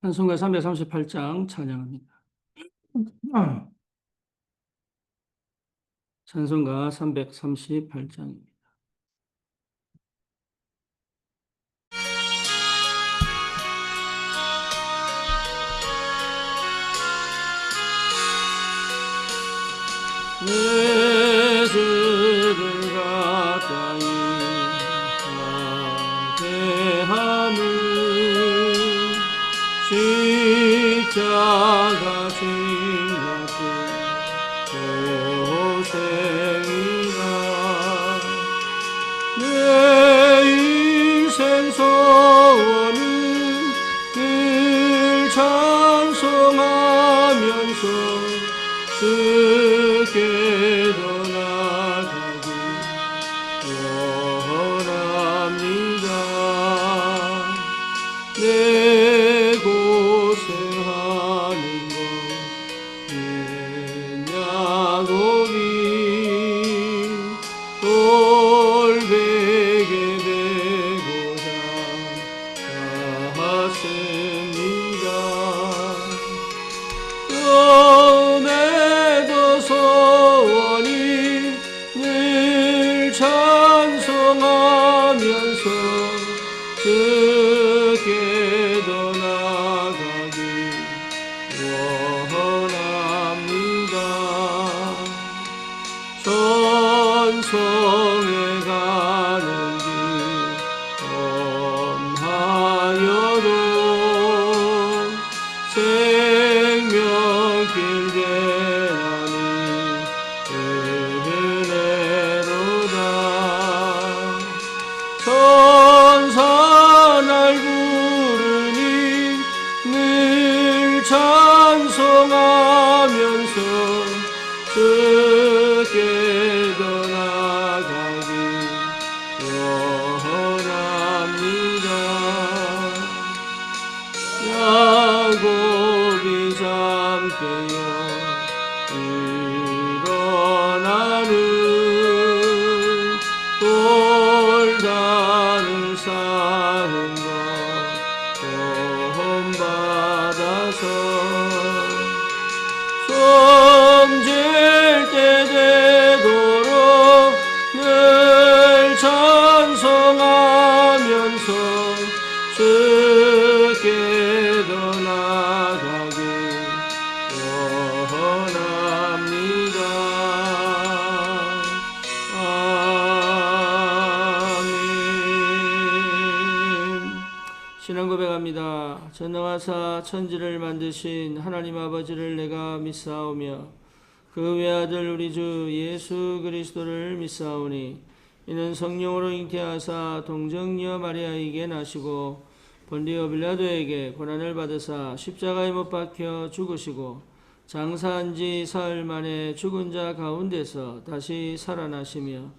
찬송가 338장 찬양합니다. 찬송가 338장입니다. 내 주를 가까이 하게 하는 십자가 생각해 고생이라 내 인생 소원은 늘 찬송하면서 주께로 나가기 원합니다. 내 고생하는 것 옛야곱이 돌베개 메고자 갔습니다. 꿈에도 소원이 늘 찬송하면서 주께도 나가기 원합니다. 천성에 가는 길 험하여도 생명길 대하니 은혜로다. 천사 날 부르니 늘 찬송하면서 주께도 나가기 원합니다. 야곱이 잠깨어 일어나는 돌단을 쌓은 것 구원받아서 섬질 때 되도록 늘 찬송하면서 주께도 나가기 원합니다. 아멘. 신앙 고백합니다. 전능하사 천지를 만드신 하나님 아버지를 내가 믿사오며 그 외아들 우리 주 예수 그리스도를 믿사오니 이는 성령으로 잉태하사 동정녀 마리아에게 나시고 본디오 빌라도에게 고난을 받으사 십자가에 못 박혀 죽으시고 장사한 지 사흘 만에 죽은 자 가운데서 다시 살아나시며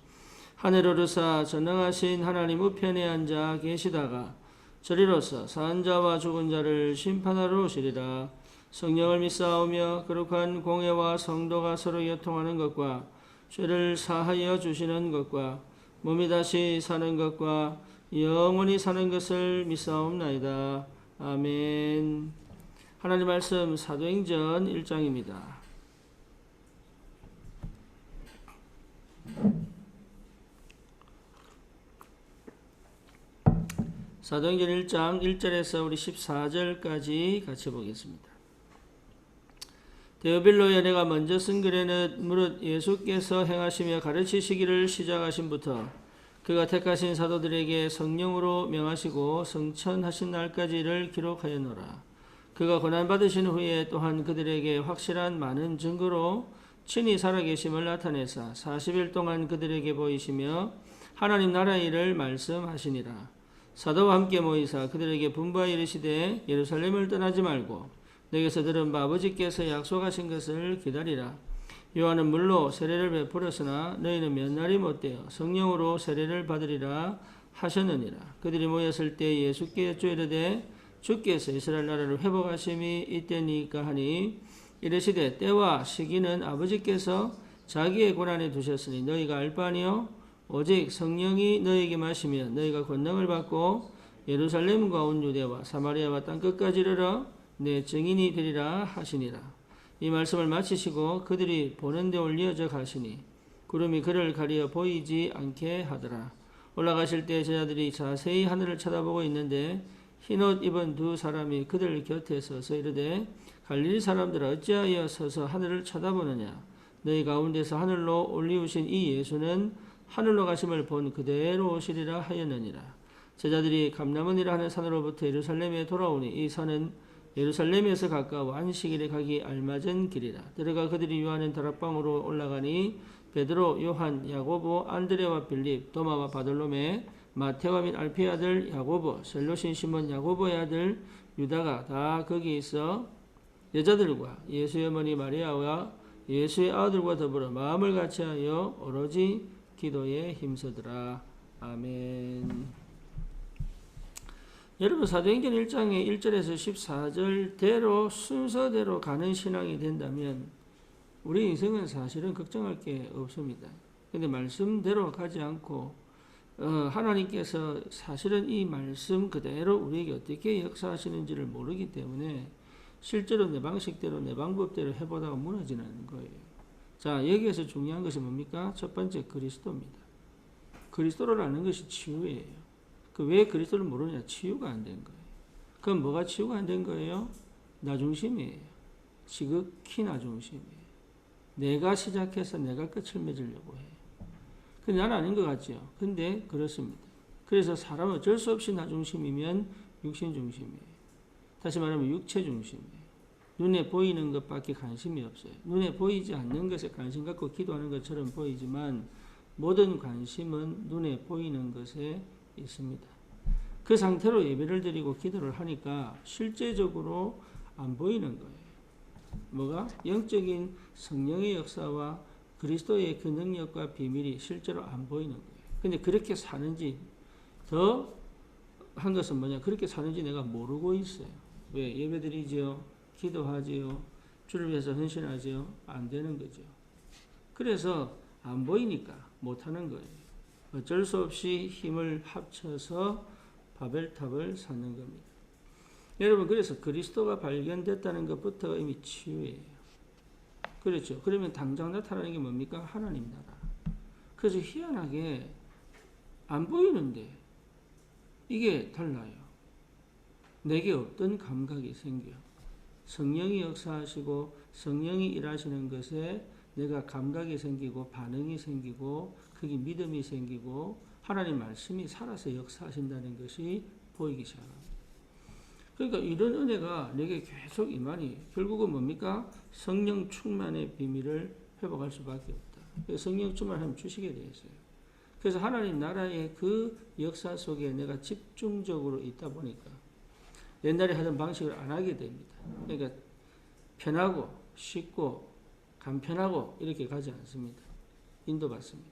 하늘 오르사 전능하신 하나님 우편에 앉아 계시다가 저리로서 산 자와 죽은 자를 심판하러 오시리라. 성령을 믿사오며 거룩한 공회와 성도가 서로 교통하는 것과 죄를 사하여 주시는 것과 몸이 다시 사는 것과 영원히 사는 것을 믿사옵나이다. 아멘. 하나님 말씀 사도행전 1장입니다. 사도행전 1장 1절에서 우리 14절까지 같이 보겠습니다. 데오빌로 연회가 먼저 쓴 글에는 무릇 예수께서 행하시며 가르치시기를 시작하신부터 그가 택하신 사도들에게 성령으로 명하시고 성천하신 날까지를 기록하였노라. 그가 고난받으신 후에 또한 그들에게 확실한 많은 증거로 친히 살아계심을 나타내사 40일 동안 그들에게 보이시며 하나님 나라의 일을 말씀하시니라. 사도와 함께 모이사 그들에게 분부하여 이르시되 예루살렘을 떠나지 말고 내게서 들은 바 아버지께서 약속하신 것을 기다리라. 요한은 물로 세례를 베풀었으나 너희는 몇 날이 못되어 성령으로 세례를 받으리라 하셨느니라. 그들이 모였을 때 예수께 여쭈어 이르되 주께서 이스라엘 나라를 회복하심이 이때니까 하니 이르시되 때와 시기는 아버지께서 자기의 권한에 두셨으니 너희가 알 바 아니요 오직 성령이 너희에게 마시면 너희가 권능을 받고 예루살렘과 온 유대와 사마리아와 땅끝까지 이르러 내 증인이 되리라 하시니라. 이 말씀을 마치시고 그들이 보는 데 올려져 가시니 구름이 그를 가리어 보이지 않게 하더라. 올라가실 때 제자들이 자세히 하늘을 쳐다보고 있는데 흰옷 입은 두 사람이 그들 곁에 서서 이르되 갈릴리 사람들아 어찌하여 서서 하늘을 쳐다보느냐. 너희 가운데서 하늘로 올리우신 이 예수는 하늘로 가심을 본 그대로 오시리라 하였느니라. 제자들이 감람원이라 하는 산으로부터 예루살렘에 돌아오니 이 산은 예루살렘에서 가까워 안식일에 가기 알맞은 길이라. 들어가 그들이 유하는 다락방으로 올라가니 베드로, 요한, 야고보, 안드레와 빌립, 도마와 바돌로메, 마테와 및 알페의 아들 야고보, 셀로신 시몬 야고보의 아들 유다가 다 거기 있어 여자들과 예수의 어머니 마리아와 예수의 아들과 더불어 마음을 같이하여 오로지 기도에 힘쓰더라. 아멘. 여러분 사도행전 1장의 1절에서 14절대로 순서대로 가는 신앙이 된다면 우리 인생은 사실은 걱정할 게 없습니다. 근데 말씀대로 가지 않고 하나님께서 사실은 이 말씀 그대로 우리에게 어떻게 역사하시는지를 모르기 때문에 실제로 내 방식대로 내 방법대로 해보다가 무너지는 거예요. 자, 여기에서 중요한 것이 뭡니까? 첫 번째 그리스도입니다. 그리스도를 아는 것이 치유예요. 왜 그리스도를 모르냐? 치유가 안 된 거예요. 그럼 뭐가 치유가 안 된 거예요? 나중심이에요. 지극히 나중심이에요. 내가 시작해서 내가 끝을 맺으려고 해요. 근데 나는 아닌 것 같죠? 근데 그렇습니다. 그래서 사람은 어쩔 수 없이 나중심이면 육신중심이에요. 다시 말하면 육체중심이에요. 눈에 보이는 것밖에 관심이 없어요. 눈에 보이지 않는 것에 관심 갖고 기도하는 것처럼 보이지만 모든 관심은 눈에 보이는 것에 있습니다. 그 상태로 예배를 드리고 기도를 하니까 실제적으로 안 보이는 거예요. 뭐가? 영적인 성령의 역사와 그리스도의 그 능력과 비밀이 실제로 안 보이는 거예요. 근데 그렇게 사는지 더 한 것은 뭐냐? 그렇게 사는지 내가 모르고 있어요. 왜? 예배 드리지요? 기도하지요? 주를 위해서 헌신하지요? 안 되는 거죠. 그래서 안 보이니까 못하는 거예요. 어쩔 수 없이 힘을 합쳐서 바벨탑을 쌓는 겁니다. 여러분, 그래서 그리스도가 발견됐다는 것부터가 이미 치유예요. 그렇죠. 그러면 당장 나타나는 게 뭡니까? 하나님 나라. 그래서 희한하게 안 보이는데 이게 달라요. 내게 어떤 감각이 생겨. 성령이 역사하시고 성령이 일하시는 것에 내가 감각이 생기고 반응이 생기고 그게 믿음이 생기고 하나님 말씀이 살아서 역사하신다는 것이 보이기 시작합니다. 그러니까 이런 은혜가 내게 계속 임하니 결국은 뭡니까? 성령 충만의 비밀을 회복할 수밖에 없다. 성령 충만하면 주시게 되어 있어요. 그래서 하나님 나라의 그 역사 속에 내가 집중적으로 있다 보니까 옛날에 하던 방식을 안 하게 됩니다. 그러니까 편하고 쉽고 간편하고 이렇게 가지 않습니다. 인도받습니다.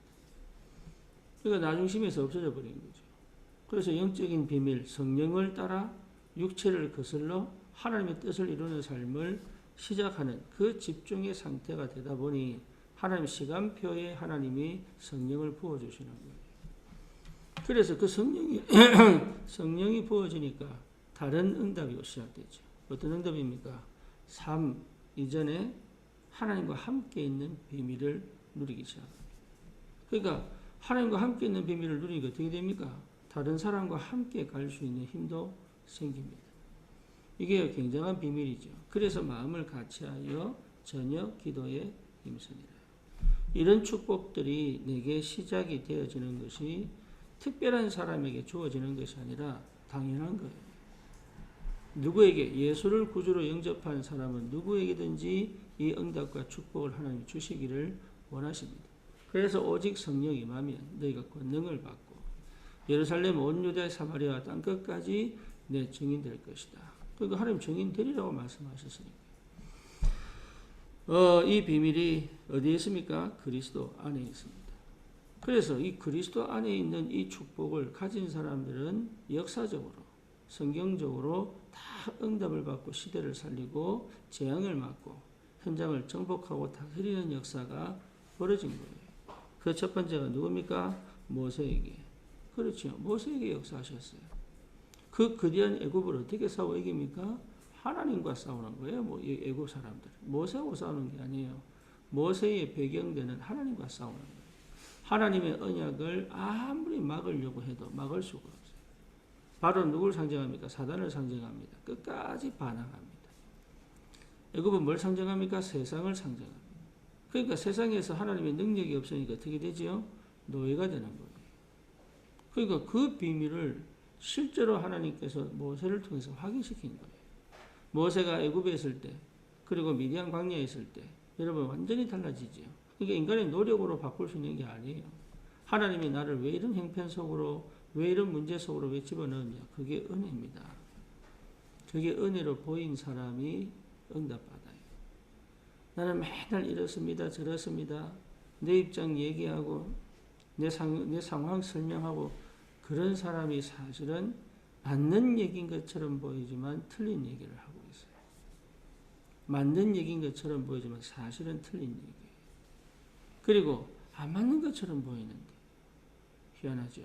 그러니까 나중심에서 없어져 버린 거죠. 그래서 영적인 비밀, 성령을 따라 육체를 거슬러 하나님의 뜻을 이루는 삶을 시작하는 그 집중의 상태가 되다 보니 하나님 시간표에 하나님이 성령을 부어주시는 거예요. 그래서 그 성령이 부어지니까 다른 응답이 시작되죠. 어떤 응답입니까? 삶 이전에 하나님과 함께 있는 비밀을 누리기 시작합니다. 그러니까 하나님과 함께 있는 비밀을 누리니까 어떻게 됩니까? 다른 사람과 함께 갈 수 있는 힘도 생깁니다. 이게 굉장한 비밀이죠. 그래서 마음을 같이하여 저녁 기도에 힘쓰니라. 이런 축복들이 내게 시작이 되어지는 것이 특별한 사람에게 주어지는 것이 아니라 당연한 거예요. 누구에게 예수를 구주로 영접한 사람은 누구에게든지 이 응답과 축복을 하나님이 주시기를 원하십니다. 그래서 오직 성령이 임하면 너희가 권능을 받고 예루살렘 온 유대 사마리아 땅끝까지 내 증인 될 것이다. 그러니까 하나님 증인 되리라고 말씀하셨으니까. 이 비밀이 어디에 있습니까? 그리스도 안에 있습니다. 그래서 이 그리스도 안에 있는 이 축복을 가진 사람들은 역사적으로 성경적으로 다 응답을 받고 시대를 살리고 재앙을 막고 현장을 정복하고 다스리는 역사가 벌어진 거예요. 그 첫 번째가 누굽니까? 모세에게. 그렇죠. 모세에게 역사하셨어요. 그 거대한 애굽을 어떻게 싸워 이깁니까? 하나님과 싸우는 거예요. 뭐 이 애굽 사람들. 모세하고 싸우는 게 아니에요. 모세의 배경되는 하나님과 싸우는 거예요. 하나님의 언약을 아무리 막으려고 해도 막을 수가 없어요. 바로 누굴 상징합니까? 사단을 상징합니다. 끝까지 반항합니다. 애굽은 뭘 상징합니까? 세상을 상징합니다. 그러니까 세상에서 하나님의 능력이 없으니까 어떻게 되지요? 노예가 되는 거예요. 그러니까 그 비밀을 실제로 하나님께서 모세를 통해서 확인시킨 거예요. 모세가 애굽에 있을 때, 그리고 미디안 광야에 있을 때, 여러분 완전히 달라지죠. 그러니까 인간의 노력으로 바꿀 수 있는 게 아니에요. 하나님이 나를 왜 이런 형편 속으로, 왜 이런 문제 속으로 왜 집어넣었냐? 그게 은혜입니다. 그게 은혜로 보인 사람이 응답받아요. 나는 맨날 이렇습니다, 저렇습니다. 내 입장 얘기하고, 내 상황 설명하고, 그런 사람이 사실은 맞는 얘기인 것처럼 보이지만 틀린 얘기를 하고 있어요. 맞는 얘기인 것처럼 보이지만 사실은 틀린 얘기예요. 그리고 안 맞는 것처럼 보이는데 희한하죠.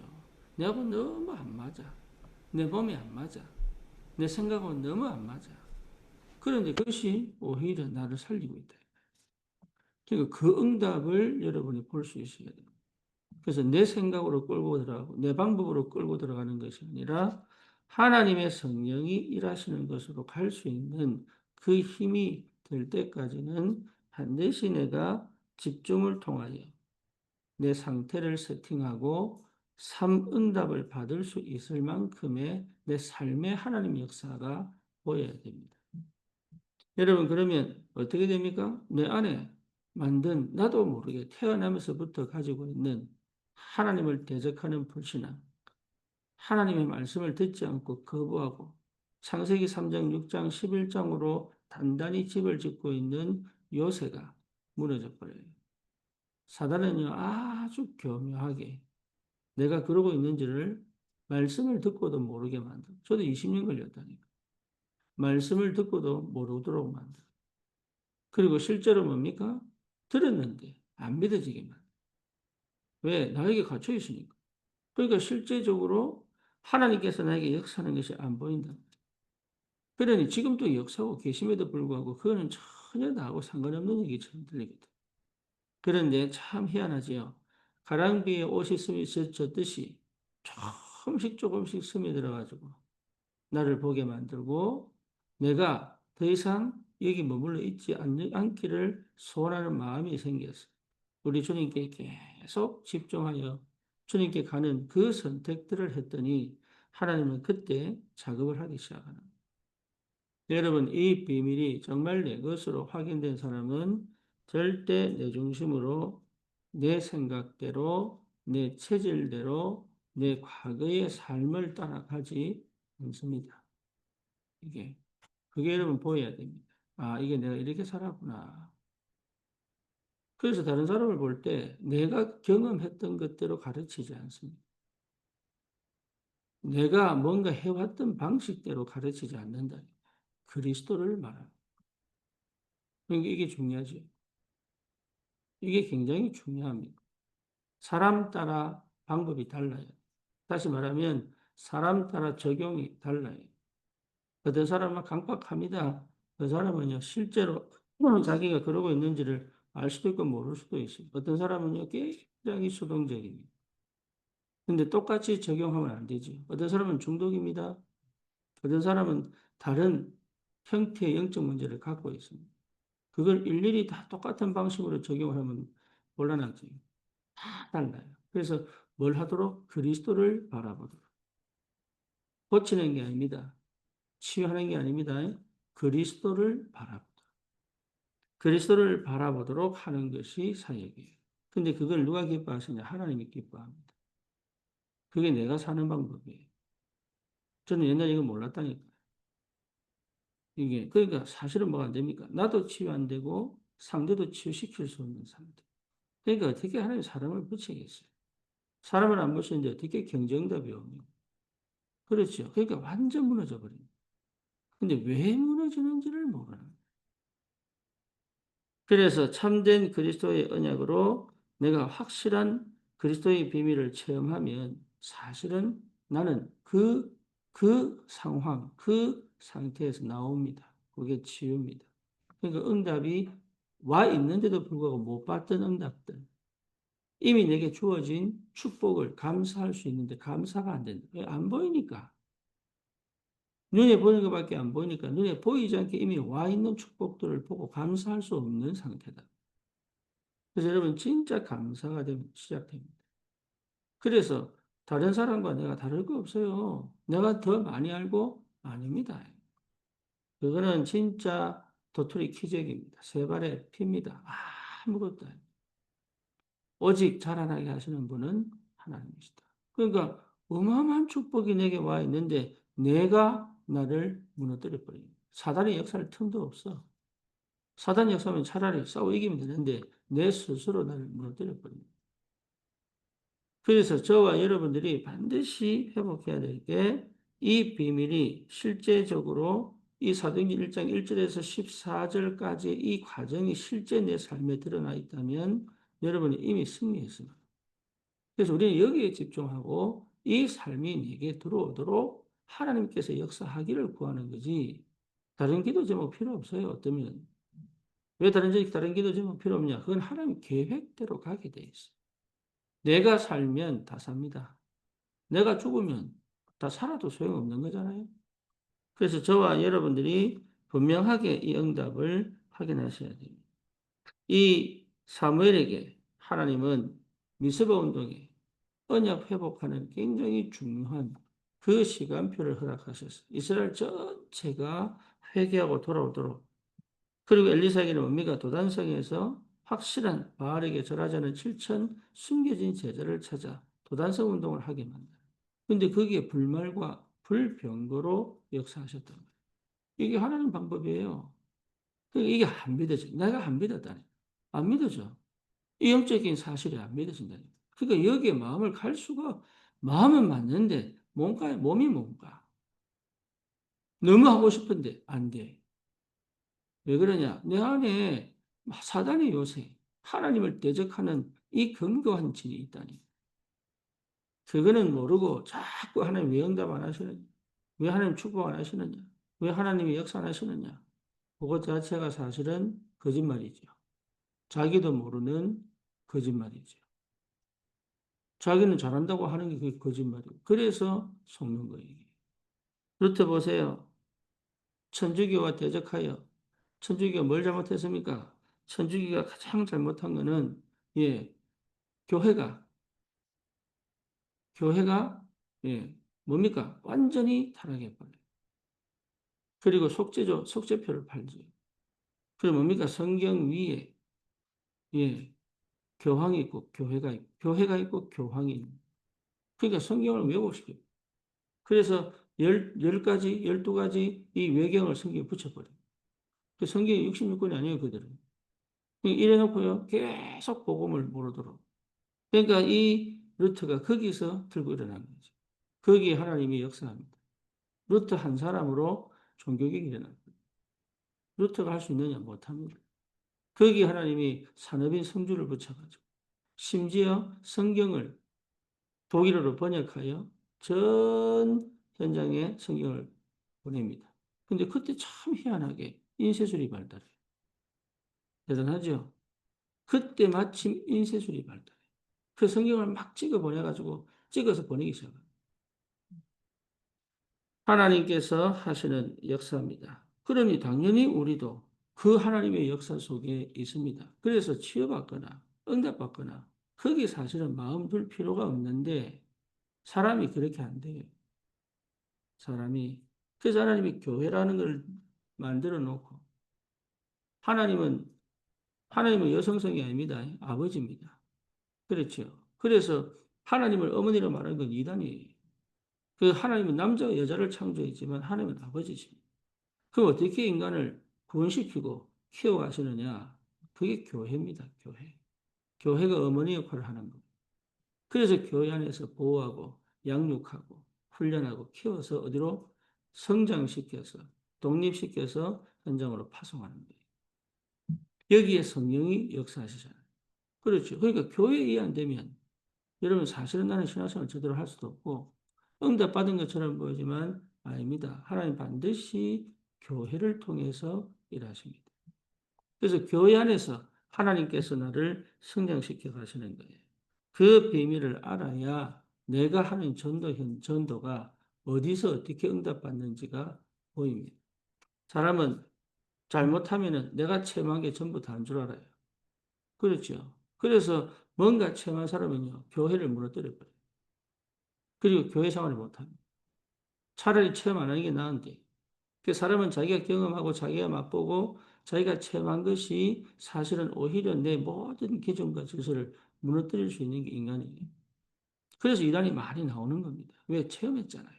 내하고 너무 안 맞아. 내 몸에 안 맞아. 내 생각하고 너무 안 맞아. 그런데 그것이 오히려 나를 살리고 있다. 그러니까 그 응답을 여러분이 볼 수 있어야 돼요. 그래서 내 생각으로 끌고 들어가고 내 방법으로 끌고 들어가는 것이 아니라 하나님의 성령이 일하시는 것으로 갈 수 있는 그 힘이 될 때까지는 반드시 내가 집중을 통하여 내 상태를 세팅하고 응답을 받을 수 있을 만큼의 내 삶의 하나님 역사가 보여야 됩니다. 여러분 그러면 어떻게 됩니까? 내 안에 만든 나도 모르게 태어나면서부터 가지고 있는 하나님을 대적하는 불신앙, 하나님의 말씀을 듣지 않고 거부하고 창세기 3장, 6장, 11장으로 단단히 집을 짓고 있는 요새가 무너져 버려요. 사단은요 아주 교묘하게 내가 그러고 있는지를 말씀을 듣고도 모르게 만들어. 저도 20년 걸렸다니까. 말씀을 듣고도 모르도록 만들어. 그리고 실제로 뭡니까? 들었는데 안 믿어지게 만들어. 왜? 나에게 갇혀 있으니까. 그러니까 실제적으로 하나님께서 나에게 역사하는 것이 안 보인다. 그러니 지금도 역사하고 계심에도 불구하고 그거는 전혀 나하고 상관없는 얘기처럼 들리거든. 그런데 참 희한하지요. 가랑비에 옷이 젖듯이 조금씩 조금씩 스며들어가지고 나를 보게 만들고 내가 더 이상 여기 머물러 있지 않기를 소원하는 마음이 생겼어. 우리 주님께 계속 집중하여 주님께 가는 그 선택들을 했더니 하나님은 그때 작업을 하기 시작하는 거예요. 여러분, 이 비밀이 정말 내 것으로 확인된 사람은 절대 내 중심으로 내 생각대로 내 체질대로 내 과거의 삶을 따라가지 않습니다. 이게 그게 여러분 보여야 됩니다. 아, 이게 내가 이렇게 살았구나. 그래서 다른 사람을 볼 때 내가 경험했던 것대로 가르치지 않습니다. 내가 뭔가 해왔던 방식대로 가르치지 않는다. 그리스도를 말합니다. 그러니까 이게 중요하죠. 이게 굉장히 중요합니다. 사람 따라 방법이 달라요. 다시 말하면 사람 따라 적용이 달라요. 어떤 사람은 강박합니다. 그 사람은요, 실제로 자기가 그러고 있는지를 알 수도 있고 모를 수도 있어요. 어떤 사람은요, 굉장히 수동적입니다. 근데 똑같이 적용하면 안 되지. 어떤 사람은 중독입니다. 어떤 사람은 다른 형태의 영적 문제를 갖고 있습니다. 그걸 일일이 다 똑같은 방식으로 적용하면 곤란하지. 다 달라요. 그래서 뭘 하도록? 그리스도를 바라보도록. 고치는 게 아닙니다. 치유하는 게 아닙니다. 그리스도를 바라보도록. 그리스도를 바라보도록 하는 것이 사역이에요. 근데 그걸 누가 기뻐하시냐? 하나님이 기뻐합니다. 그게 내가 사는 방법이에요. 저는 옛날에 이거 몰랐다니까. 이게, 그러니까 사실은 뭐가 안 됩니까? 나도 치유 안 되고 상대도 치유시킬 수 없는 상태. 그러니까 어떻게 하나님 사람을 붙이겠어요? 사람을 안 붙이는데 어떻게 경쟁답이 옵니까? 그렇죠. 그러니까 완전 무너져 버립니다. 근데 왜 무너지는지를 모르는 거예요. 그래서 참된 그리스도의 언약으로 내가 확실한 그리스도의 비밀을 체험하면 사실은 나는 그 그 상황, 그 상태에서 나옵니다. 그게 치유입니다. 그러니까 응답이 와 있는데도 불구하고 못 받던 응답들, 이미 내게 주어진 축복을 감사할 수 있는데 감사가 안 된다. 왜? 안 보이니까. 눈에 보이는 것밖에 안 보이니까 눈에 보이지 않게 이미 와 있는 축복들을 보고 감사할 수 없는 상태다. 그래서 여러분 진짜 감사가 되면 시작됩니다. 그래서 다른 사람과 내가 다를 거 없어요. 내가 더 많이 알고 아닙니다. 그거는 진짜 도토리 키재기입니다. 세 발의 피입니다. 아무것도 아니에요. 오직 자라나게 하시는 분은 하나님이시다. 그러니까 어마어마한 축복이 내게 와 있는데 내가 나를 무너뜨려 버립니다. 사단의 역사를 틈도 없어. 사단 역사면 차라리 싸워 이기면 되는데 내 스스로 나를 무너뜨려 버립니다. 그래서 저와 여러분들이 반드시 회복해야 될 게 이 비밀이 실제적으로 이 사도행전 1장 1절에서 14절까지 이 과정이 실제 내 삶에 드러나 있다면 여러분이 이미 승리했습니다. 그래서 우리는 여기에 집중하고 이 삶이 내게 들어오도록 하나님께서 역사하기를 구하는 거지. 다른 기도 제목 필요 없어요. 어쩌면. 왜 다른 기도 제목 필요 없냐? 그건 하나님 계획대로 가게 돼 있어. 내가 살면 다 삽니다. 내가 죽으면 다 살아도 소용없는 거잖아요. 그래서 저와 여러분들이 분명하게 이 응답을 확인하셔야 됩니다. 이 사무엘에게 하나님은 미스바 운동에 언약 회복하는 굉장히 중요한 그 시간표를 허락하셨어요. 이스라엘 전체가 회개하고 돌아오도록. 그리고 엘리사에게는 뭡니까? 도단성에서 확실한 바알에게 절하지 않은 7천 숨겨진 제자를 찾아 도단성 운동을 하게 만들어요. 근데 거기에 불말과 불병거로 역사하셨던 거예요. 이게 하나님 방법이에요. 그러니까 이게 안 믿어져. 내가 안 믿었다니. 안 믿어져. 이 영적인 사실이 안 믿어진다니. 그러니까 여기에 마음을 갈 수가, 마음은 맞는데 뭔가, 몸이 뭔가. 너무 하고 싶은데 안 돼. 왜 그러냐? 내 안에 사단의 요새, 하나님을 대적하는 이 견고한 진이 있다니. 그거는 모르고 자꾸 하나님 왜 응답 안 하시느냐? 왜 하나님 축복 안 하시느냐? 왜 하나님이 역사 안 하시느냐? 그것 자체가 사실은 거짓말이죠. 자기도 모르는 거짓말이죠. 자기는 잘한다고 하는 게 그게 거짓말이고. 그래서 속는 거예요. 루트 보세요. 천주교와 대적하여 천주교가 뭘 잘못했습니까? 천주교가 가장 잘못한 거는 예, 교회가 교회가 예, 뭡니까? 완전히 타락해 버려요. 그리고 속죄표를 팔죠. 그리고 뭡니까? 성경 위에 예, 교황이 있고 교회가 있고 교황이 있는. 그러니까 성경을 왜곡시켜요. 그래서 열 가지, 12가지 이 외경을 성경에 붙여버려요. 그 성경이 66권이 아니에요, 그들은. 이래놓고요, 계속 복음을 모르도록. 그러니까 이 루트가 거기서 들고 일어난 거죠. 거기에 하나님이 역사합니다. 루트 한 사람으로 종교개혁이 일어난 거예요. 루트가 할 수 있느냐? 못합니다. 거기에 하나님이 산업인 성주를 붙여가지고, 심지어 성경을 독일어로 번역하여 전 현장에 성경을 보냅니다. 근데 그때 참 희한하게 인쇄술이 발달해요. 대단하죠? 그때 마침 인쇄술이 발달해요. 그 성경을 막 찍어 보내가지고 찍어서 보내기 시작합니다. 하나님께서 하시는 역사입니다. 그러니 당연히 우리도 그 하나님의 역사 속에 있습니다. 그래서 치유받거나 응답받거나 거기 사실은 마음 둘 필요가 없는데 사람이 그렇게 안 돼요. 사람이. 그래서 하나님이 교회라는 걸 만들어 놓고 하나님은 여성성이 아닙니다. 아버지입니다. 그렇죠. 그래서 하나님을 어머니로 말하는 건 이단이에요. 그 하나님은 남자와 여자를 창조했지만 하나님은 아버지십니다. 그럼 어떻게 인간을 구원시키고 키워가시느냐? 그게 교회입니다. 교회. 교회가 어머니 역할을 하는 겁니다. 그래서 교회 안에서 보호하고 양육하고 훈련하고 키워서 어디로 성장시켜서 독립시켜서 현장으로 파송하는 거예요. 여기에 성령이 역사하시잖아요. 그렇죠. 그러니까 교회에 의해 안 되면 여러분 사실은 나는 신앙생활 제대로 할 수도 없고 응답받은 것처럼 보이지만 아닙니다. 하나님 반드시 교회를 통해서 일하십니다. 그래서 교회 안에서 하나님께서 나를 성장시켜 가시는 거예요. 그 비밀을 알아야 내가 하는 전도가 어디서 어떻게 응답받는지가 보입니다. 사람은 잘못하면은 내가 체험한 게 전부 다인 줄 알아요. 그렇죠. 그래서 뭔가 체험한 사람은요, 교회를 무너뜨려 버려요. 그리고 교회 생활을 못합니다. 차라리 체험 안 하는 게 나은데. 그 사람은 자기가 경험하고 자기가 맛보고 자기가 체험한 것이 사실은 오히려 내 모든 기준과 질서를 무너뜨릴 수 있는 게 인간이에요. 그래서 이단이 많이 나오는 겁니다. 왜? 체험했잖아요.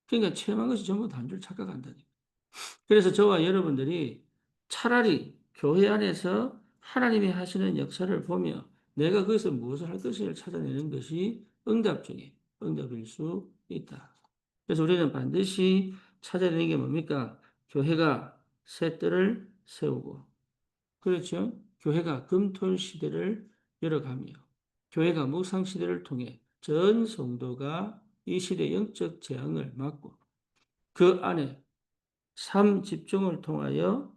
그러니까 체험한 것이 전부 다인 줄 착각한다니까. 그래서 저와 여러분들이 차라리 교회 안에서 하나님이 하시는 역사를 보며 내가 거기서 무엇을 할 것을 찾아내는 것이 응답 중에 응답일 수 있다. 그래서 우리는 반드시 찾아내는 게 뭡니까? 교회가 새 뜰을 세우고, 그렇죠? 교회가 금토일 시대를 열어가며, 교회가 묵상 시대를 통해 전 성도가 이 시대 영적 재앙을 막고, 그 안에 삶 집중을 통하여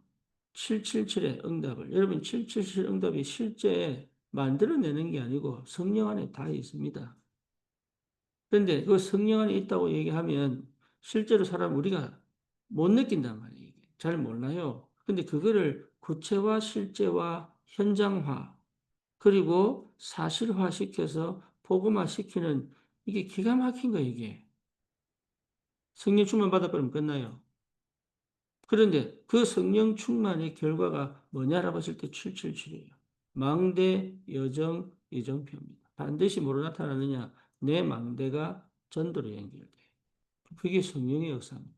777의 응답을, 여러분 777 응답이 실제 만들어내는 게 아니고 성령 안에 다 있습니다. 그런데 그 성령 안에 있다고 얘기하면 실제로 사람 우리가 못 느낀단 말이에요. 잘 몰라요. 근데 그거를 구체화, 실제화, 현장화, 그리고 사실화 시켜서 복음화 시키는 이게 기가 막힌 거예요, 이게. 성령 충만 받아버리면 끝나요. 그런데 그 성령 충만의 결과가 뭐냐라고 했을 때 777이에요. 망대, 여정, 이정표입니다. 반드시 뭐로 나타나느냐? 내 망대가 전도로 연결돼. 그게 성령의 역사입니다.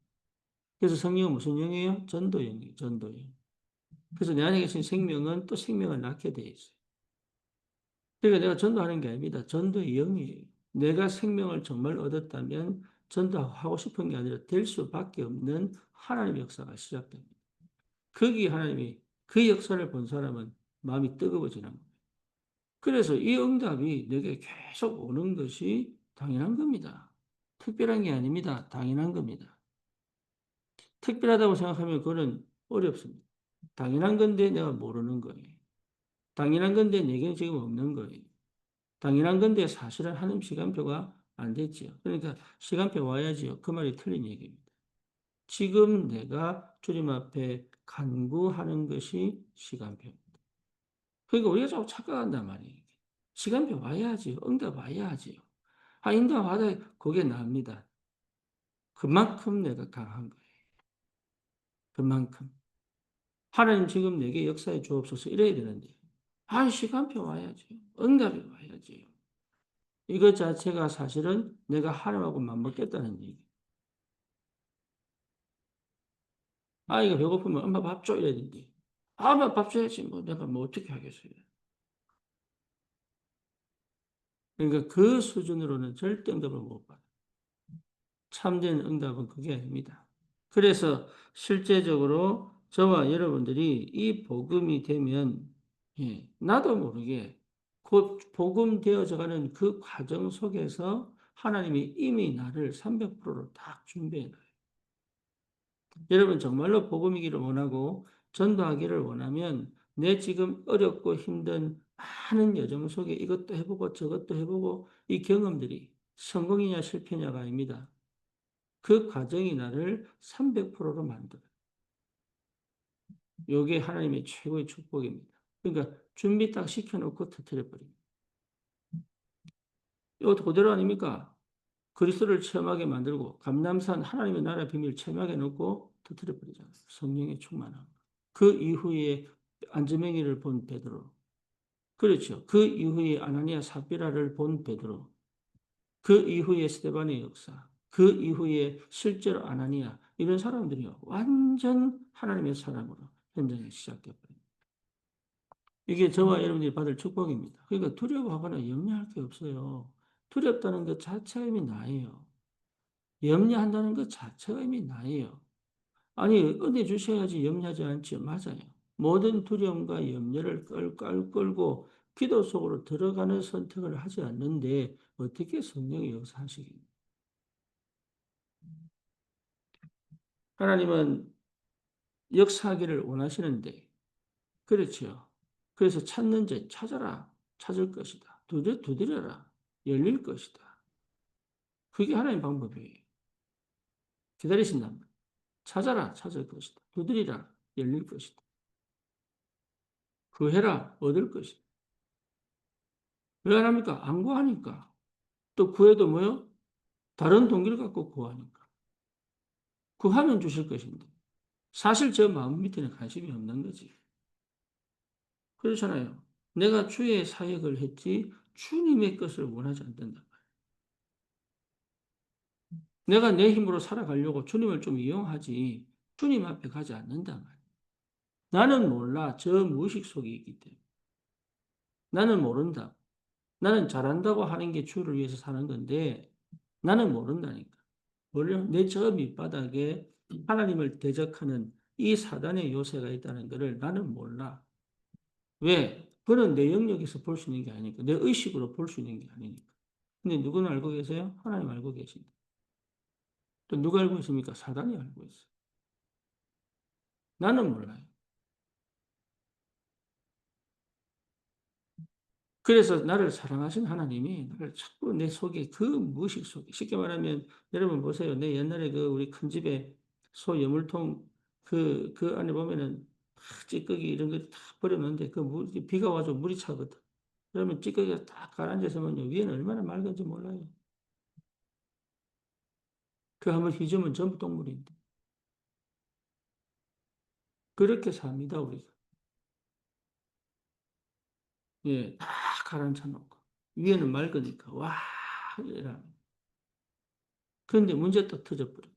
그래서 성령은 무슨 영이에요? 전도영이에요. 전도영. 그래서 내 안에 계신 생명은 또 생명을 낳게 돼 있어요. 그러니까 내가 전도하는 게 아닙니다. 전도의 영이에요. 내가 생명을 정말 얻었다면 전도하고 싶은 게 아니라 될 수밖에 없는 하나님의 역사가 시작됩니다. 거기 하나님이 그 역사를 본 사람은 마음이 뜨거워지는 거예요. 그래서 이 응답이 내게 계속 오는 것이 당연한 겁니다. 특별한 게 아닙니다. 당연한 겁니다. 특별하다고 생각하면 그거는 어렵습니다. 당연한 건데 내가 모르는 거예요. 당연한 건데 내게 지금 없는 거예요. 당연한 건데 사실은 하는 시간표가 안 됐지요. 그러니까 시간표 와야지요. 그 말이 틀린 얘기입니다. 지금 내가 주님 앞에 간구하는 것이 시간표입니다. 그러니까 우리가 자꾸 착각한단 말이에요. 시간표 와야지요. 응답 와야지요. 아, 응답 와야 그게 납니다. 그만큼 내가 강한 거예요. 그만큼. 하나님 지금 내게 역사에 주옵소서 이래야 되는데. 아, 시간표 와야지요. 응답이 와야지요. 이것 자체가 사실은 내가 하나님하고 맞먹겠다는 얘기. 아이가 배고프면 엄마 밥 줘 이래야 되는데. 아, 엄마 밥 줘야지. 뭐 내가 뭐 어떻게 하겠어요. 그러니까 그 수준으로는 절대 응답을 못 받아요. 참된 응답은 그게 아닙니다. 그래서 실제적으로 저와 여러분들이 이 복음이 되면 나도 모르게 곧 복음 되어져가는 그 과정 속에서 하나님이 이미 나를 300%로 딱 준비해 놔요. 여러분 정말로 복음이기를 원하고 전도하기를 원하면 내 지금 어렵고 힘든 많은 여정 속에 이것도 해보고 저것도 해보고 이 경험들이 성공이냐 실패냐가 아닙니다. 그 과정이 나를 300%로 만들어요. 이게 하나님의 최고의 축복입니다. 그러니까 준비 딱 시켜놓고 터뜨려버립니다. 이것도 그대로 아닙니까? 그리스도를 체험하게 만들고 감남산 하나님의 나라 비밀 체험하게 놓고 터뜨려버리잖아요. 성령의 충만함. 그 이후에 안즈맹이를 본 베드로. 그렇죠. 그 이후에 아나니아 삽비라를 본 베드로. 그 이후에 스데반의 역사, 그 이후에 실제로 아나니아 이런 사람들이요 완전 하나님의 사람으로 현장에 시작되어버립니다. 이게 저와 여러분들이 받을 축복입니다. 그러니까 두려워하거나 염려할 게 없어요. 두렵다는 것 자체가 이미 나예요. 염려한다는 것 자체가 이미 나예요. 아니 은혜 주셔야지 염려하지 않지요. 맞아요. 모든 두려움과 염려를 끌고 기도 속으로 들어가는 선택을 하지 않는데 어떻게 성령이 역사하시겠습니까? 하나님은 역사하기를 원하시는데, 그렇죠. 그래서 찾는 자 찾아라. 찾을 것이다. 두드려라. 열릴 것이다. 그게 하나님 방법이에요. 기다리신단 말이에요. 찾아라. 찾을 것이다. 두드리라. 열릴 것이다. 구해라. 얻을 것이다. 왜 안 합니까? 안 구하니까. 또 구해도 뭐요? 다른 동기를 갖고 구하니까. 구하면 주실 것인데. 사실 저 마음 밑에는 관심이 없는 거지. 그렇잖아요. 내가 주의 사역을 했지 주님의 것을 원하지 않는다. 내가 내 힘으로 살아가려고 주님을 좀 이용하지 주님 앞에 가지 않는다 말이야. 나는 몰라. 저 무의식 속에 있기 때문에. 나는 모른다. 나는 잘한다고 하는 게 주를 위해서 사는 건데 나는 모른다니까. 몰라. 내 저 밑바닥에 하나님을 대적하는 이 사단의 요새가 있다는 것을 나는 몰라. 왜? 그는 내 영역에서 볼 수 있는 게 아니니까. 내 의식으로 볼 수 있는 게 아니니까. 근데 누구는 알고 계세요? 하나님 알고 계신다. 또 누가 알고 있습니까? 사단이 알고 있어. 나는 몰라요. 그래서 나를 사랑하신 하나님이 나를 자꾸 내 속에 그 무의식 속에 쉽게 말하면 여러분 보세요. 내 옛날에 그 우리 큰 집에 소 여물통 그 안에 보면은 찌꺼기 이런 거 다 버려놓는데 그 비가 와서 물이 차거든. 그러면 찌꺼기가 딱 가라앉아서면요 위에는 얼마나 맑은지 몰라요. 그 한번 휘저으면 전부 똥물인데 그렇게 삽니다 우리가. 예, 다 가라앉혀 놓고 위에는 맑으니까 와 이라. 그런데 문제 딱 터져버려.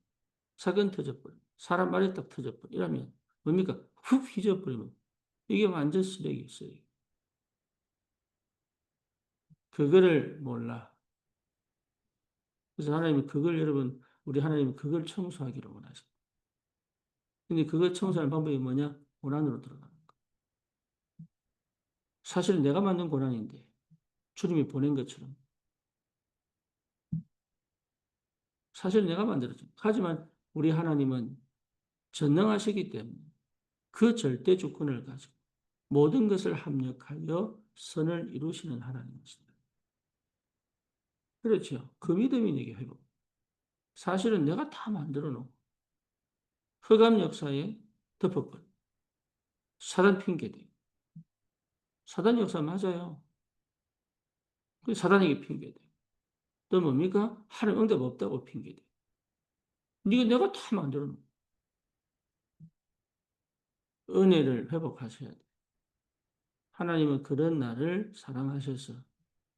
사건 터져버려. 사람 말이 딱 터져버려. 이러면 뭡니까? 훅 휘져버리면 이게 완전 쓰레기, 쓰레기. 그거를 몰라. 그래서 하나님이 그걸 여러분, 우리 하나님은 그걸 청소하기를 원하십니다. 근데 그걸 청소하는 방법이 뭐냐? 고난으로 들어가는 거. 사실 내가 만든 고난인데 주님이 보낸 것처럼 사실 내가 만들었죠. 하지만 우리 하나님은 전능하시기 때문에 그 절대 주권을 가지고 모든 것을 합력하여 선을 이루시는 하나님이십니다. 그렇죠. 그 믿음이 내게 회복. 사실은 내가 다 만들어 놓고 흑암 역사에 덮어버려. 사단 핑계대. 사단 역사 맞아요. 그 사단에게 핑계대. 또 뭡니까? 하나님 응답 없다고 핑계대. 네가 내가 다 만들어 놓고 은혜를 회복하셔야 돼. 하나님은 그런 나를 사랑하셔서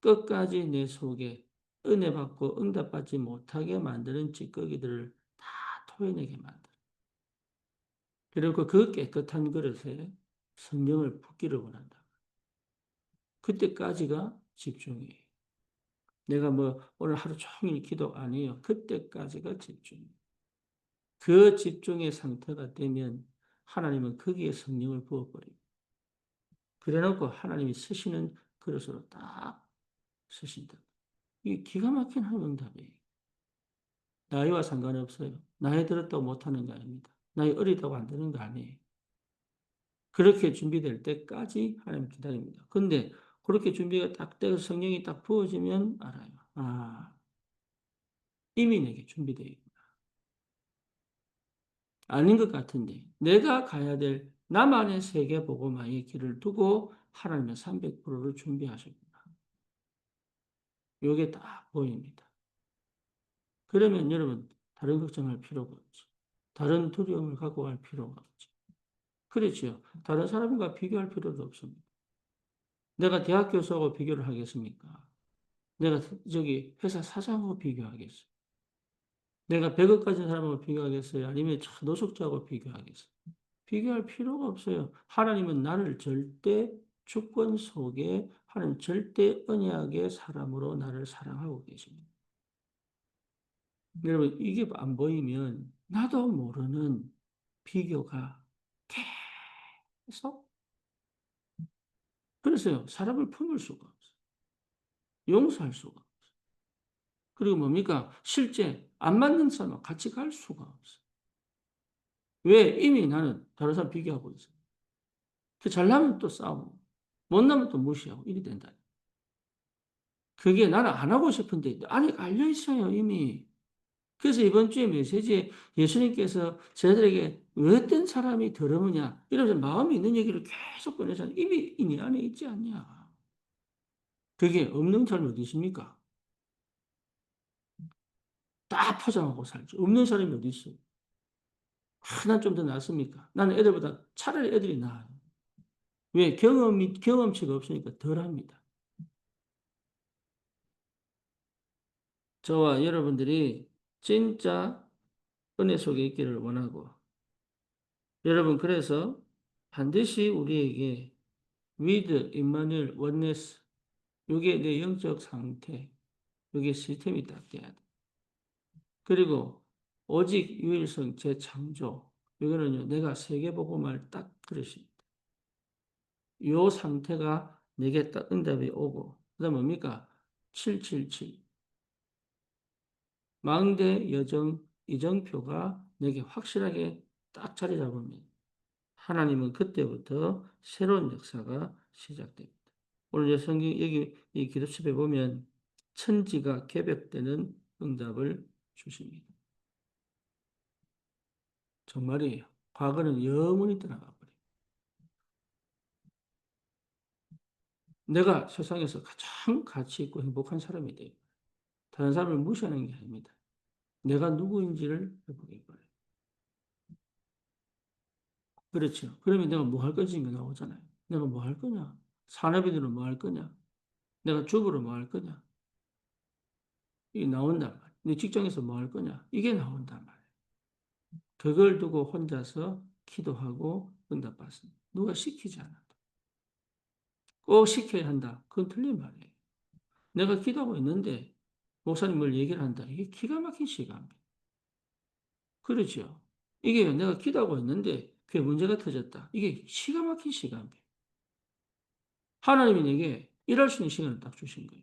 끝까지 내 속에 은혜 받고 응답받지 못하게 만드는 찌꺼기들을 다 토해내게 만들어. 그리고 그 깨끗한 그릇에 성령을 붓기를 원한다. 그때까지가 집중이에요. 내가 뭐 오늘 하루 종일 기도 안 해요. 그때까지가 집중이에요. 그 집중의 상태가 되면 하나님은 거기에 성령을 부어버려요. 그래놓고 하나님이 쓰시는 그릇으로 딱 쓰신다. 이게 기가 막힌 하나님 응답이에요. 나이와 상관없어요. 나이 들었다고 못하는 게 아닙니다. 나이 어리다고 안 되는 거 아니에요. 그렇게 준비될 때까지 하나님 기다립니다. 근데 그렇게 준비가 딱 되고 성령이 딱 부어지면 알아요. 아, 이미 내게 준비되어 있구나. 아닌 것 같은데 내가 가야 될 나만의 세계 복음화의 길을 두고 하나님은 300%를 준비하셨구나. 이게 딱 보입니다. 그러면 여러분 다른 걱정할 필요가 없죠. 다른 두려움을 갖고 갈 필요가 없죠. 그렇죠. 다른 사람과 비교할 필요도 없습니다. 내가 대학 교수하고 비교를 하겠습니까? 내가 저기 회사 사장하고 비교하겠어요. 내가 100억 가진 사람하고 비교하겠어요? 아니면 노숙자하고 비교하겠어요? 비교할 필요가 없어요. 하나님은 나를 절대 주권 속에 하는 절대 언약의 사람으로 나를 사랑하고 계십니다. 여러분, 이게 안 보이면 나도 모르는 비교가 계속 그래서요, 사람을 품을 수가 없어요. 용서할 수가 없어요. 그리고 뭡니까? 실제 안 맞는 사람과 같이 갈 수가 없어요. 왜? 이미 나는 다른 사람 비교하고 있어. 그 잘나면 또 싸우고, 못나면 또 무시하고, 이래 된다. 그게 나는 안 하고 싶은데, 안에 깔려 있어요, 이미. 그래서 이번 주에 메시지에 예수님께서 저희들에게 왜 어떤 사람이 더러우냐, 이러면서 마음이 있는 얘기를 계속 꺼내잖아요. 이미 네 안에 있지 않냐. 그게 없는 사람이 어디 있습니까? 다 포장하고 살죠. 없는 사람이 어디 있어요? 하나 좀 더 낫습니까? 나는 애들보다 차라리 애들이 나아요. 왜? 경험치가 없으니까 덜 합니다. 저와 여러분들이 진짜 은혜 속에 있기를 원하고, 여러분, 그래서 반드시 우리에게 with, 임마누엘, 원네스, 이게 내 영적 상태, 이게 시스템이 딱 돼야 돼. 그리고 오직 유일성 재창조, 이거는요, 내가 세계복음을 딱 그릇입니다. 요 상태가 내게 딱 응답이 오고, 그 다음 뭡니까? 777. 망대 여정 이정표가 내게 확실하게 딱 자리 잡으면 하나님은 그때부터 새로운 역사가 시작됩니다. 오늘 성경 여기 이 기도집에 보면 천지가 개벽되는 응답을 주십니다. 정말이에요. 과거는 영원히 떠나가 버려요. 내가 세상에서 가장 가치 있고 행복한 사람이 돼요. 다른 사람을 무시하는 게 아닙니다. 내가 누구인지를 회복해 버려요. 그렇죠. 그러면 내가 뭐 할 건지 나오잖아요. 내가 뭐 할 거냐? 산업인으로 뭐 할 거냐? 내가 주부로 뭐 할 거냐? 이게 나온단 말이에요. 내 직장에서 뭐 할 거냐? 이게 나온단 말이에요. 그걸 두고 혼자서 기도하고 응답받습니다. 누가 시키지 않아도. 꼭 시켜야 한다. 그건 틀린 말이에요. 내가 기도하고 있는데 목사님 뭘 얘기를 한다. 이게 기가 막힌 시간입니다. 그렇죠. 이게 내가 기도하고 있는데 그게 문제가 터졌다. 이게 기가 막힌 시간입니다. 하나님이 내게 일할 수 있는 시간을 딱 주신 거예요.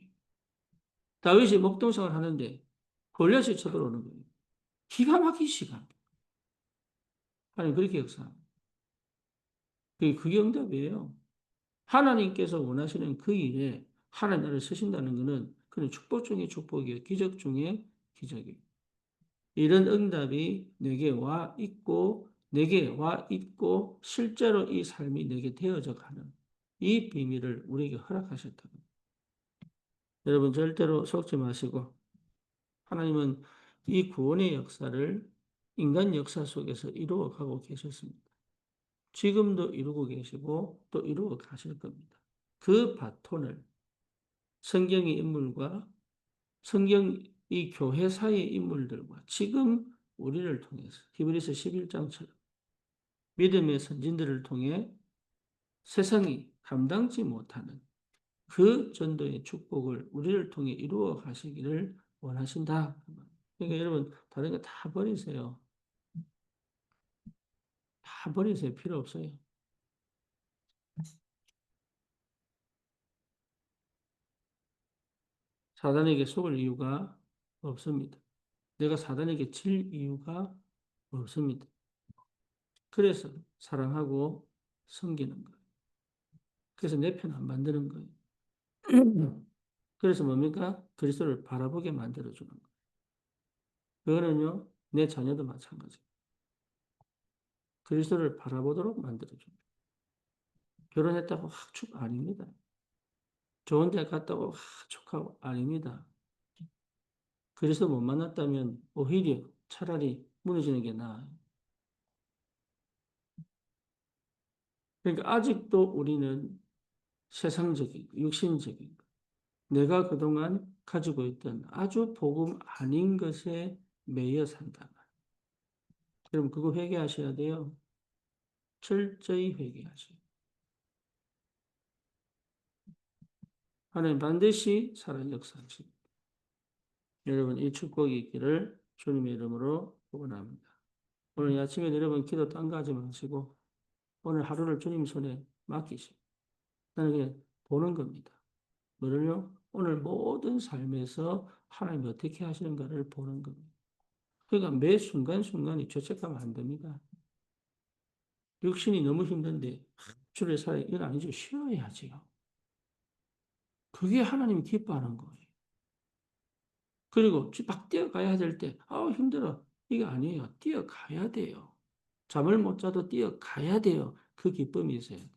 다윗이 목동생활 하는데 골리앗이 쳐들어오는 거예요. 기가 막힌 시간. 하나님 그렇게 역사합니다. 그게 응답이에요. 하나님께서 원하시는 그 일에 하나님 나라를 쓰신다는 것은 그는 축복 중에 축복이에요. 기적 중에 기적이에요. 이런 응답이 내게 와 있고, 실제로 이 삶이 내게 되어져 가는 이 비밀을 우리에게 허락하셨다. 여러분, 절대로 속지 마시고, 하나님은 이 구원의 역사를 인간 역사 속에서 이루어 가고 계셨습니다. 지금도 이루고 계시고, 또 이루어 가실 겁니다. 그 바톤을 성경의 인물과 성경 이 교회사의 인물들과 지금 우리를 통해서 히브리서 11장처럼 믿음의 선진들을 통해 세상이 감당치 못하는 그 전도의 축복을 우리를 통해 이루어 가시기를 원하신다. 그러니까 여러분 다른 거 다 버리세요. 다 버리세요. 필요 없어요. 사단에게 속을 이유가 없습니다. 내가 사단에게 질 이유가 없습니다. 그래서 사랑하고 섬기는 거예요. 그래서 내 편 안 만드는 거예요. 그래서 뭡니까? 그리스도를 바라보게 만들어주는 거예요. 그거는요, 내 자녀도 마찬가지예요. 그리스도를 바라보도록 만들어줍니다. 결혼했다고 축 아닙니다. 좋은 데 갔다고 축하고 아닙니다. 그리스도 못 만났다면 오히려 차라리 무너지는 게 나아요. 그러니까 아직도 우리는 세상적인, 육신적인, 내가 그동안 가지고 있던 아주 복음 아닌 것에 매여 산다. 여러분 그거 회개하셔야 돼요. 철저히 회개하셔야 돼요. 하나님 반드시 살아 역사하십니다. 여러분 이 축복이 있기를 주님의 이름으로 축원합니다. 오늘 아침에 여러분 기도 딴 거 하지 마시고 오늘 하루를 주님 손에 맡기시고 나는 그냥 보는 겁니다. 뭐를요? 오늘 모든 삶에서 하나님이 어떻게 하시는가를 보는 겁니다. 그러니까 매 순간순간이 죄책하면 안 됩니다. 육신이 너무 힘든데 주를 살아 이건 아니죠. 쉬어야지요. 그게 하나님이 기뻐하는 거예요. 그리고 막 뛰어가야 될 때, 아우, 힘들어. 이게 아니에요. 뛰어가야 돼요. 잠을 못 자도 뛰어가야 돼요. 그 기쁨이 있어야 돼요.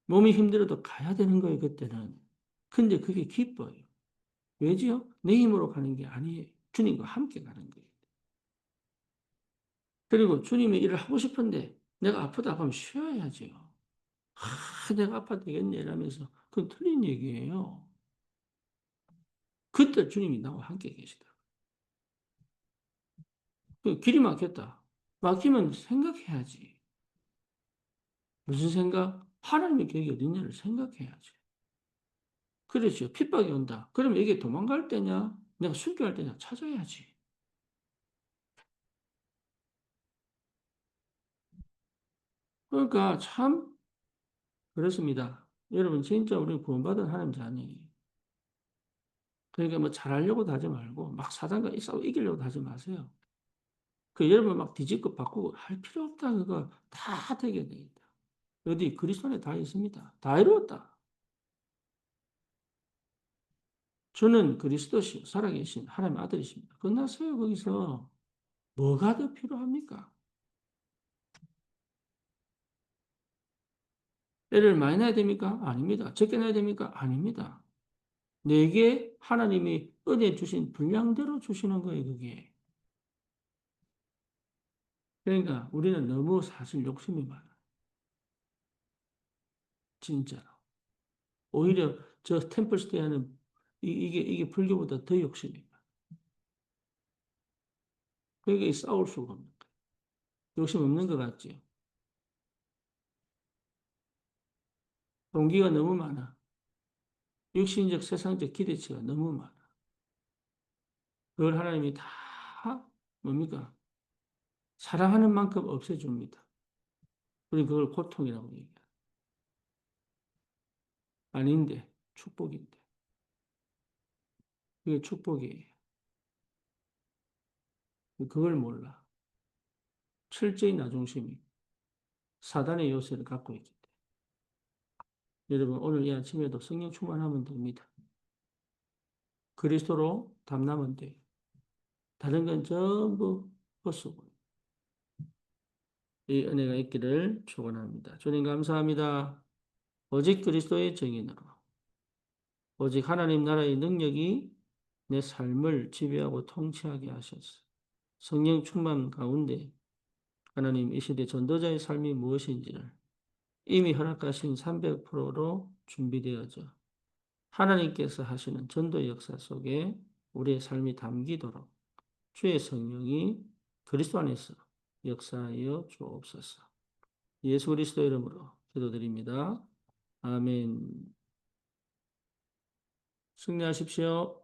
몸이 힘들어도 가야 되는 거예요, 그때는. 근데 그게 기뻐요. 왜지요? 내 힘으로 가는 게 아니에요. 주님과 함께 가는 거예요. 그리고 주님의 일을 하고 싶은데 내가 아프다 하면 쉬어야지요. 내가 아파도 되겠네 이러면서 그건 틀린 얘기예요. 그때 주님이 나와 함께 계시다. 그 길이 막혔다. 막히면 생각해야지. 무슨 생각? 하나님의 계획이 어딨냐를 생각해야지. 그렇죠. 핍박이 온다. 그러면 이게 도망갈 때냐? 내가 순교할 때냐? 찾아야지. 그러니까 참 그렇습니다. 여러분 진짜 우리 구원받은 하나님 자녀예요. 그러니까 뭐 잘하려고도 하지 말고 막 사단과 싸워 이기려고 하지 마세요. 그 여러분 막 뒤집고 바꾸고 할 필요 없다. 그거 다 되게 되겠다. 어디 그리스도 안에 다 있습니다. 다 이루었다. 저는 그리스도시요 살아계신 하나님의 아들이십니다. 끝났어요. 거기서 뭐가 더 필요합니까? 애를 많이 낳아야 됩니까? 아닙니다. 적게 낳아야 됩니까? 아닙니다. 내게 하나님이 은혜 주신 분량대로 주시는 거예요, 그게. 그러니까 우리는 너무 사실 욕심이 많아. 진짜로. 오히려 저 템플스테이 하는 이게 불교보다 더 욕심이 많아. 그러니까 싸울 수가 없는 거야. 욕심 없는 것 같지요. 동기가 너무 많아. 육신적, 세상적 기대치가 너무 많아. 그걸 하나님이 다 뭡니까? 사랑하는 만큼 없애줍니다. 우리 그걸 고통이라고 얘기해요. 아닌데 축복인데. 그게 축복이에요. 그걸 몰라. 철저히 나중심이 사단의 요새를 갖고 있기 때문에. 여러분 오늘 이 아침에도 성령 충만하면 됩니다. 그리스도로 담나면 돼요. 다른 건 전부 헛수고. 이 은혜가 있기를 축원합니다. 주님 감사합니다. 오직 그리스도의 정인으로 오직 하나님 나라의 능력이 내 삶을 지배하고 통치하게 하셔서 성령 충만 가운데 하나님 이 시대 전도자의 삶이 무엇인지를 이미 허락하신 300%로 준비되어져 하나님께서 하시는 전도 역사 속에 우리의 삶이 담기도록 주의 성령이 그리스도 안에서 역사하여 주옵소서. 예수 그리스도 이름으로 기도드립니다. 아멘. 승리하십시오.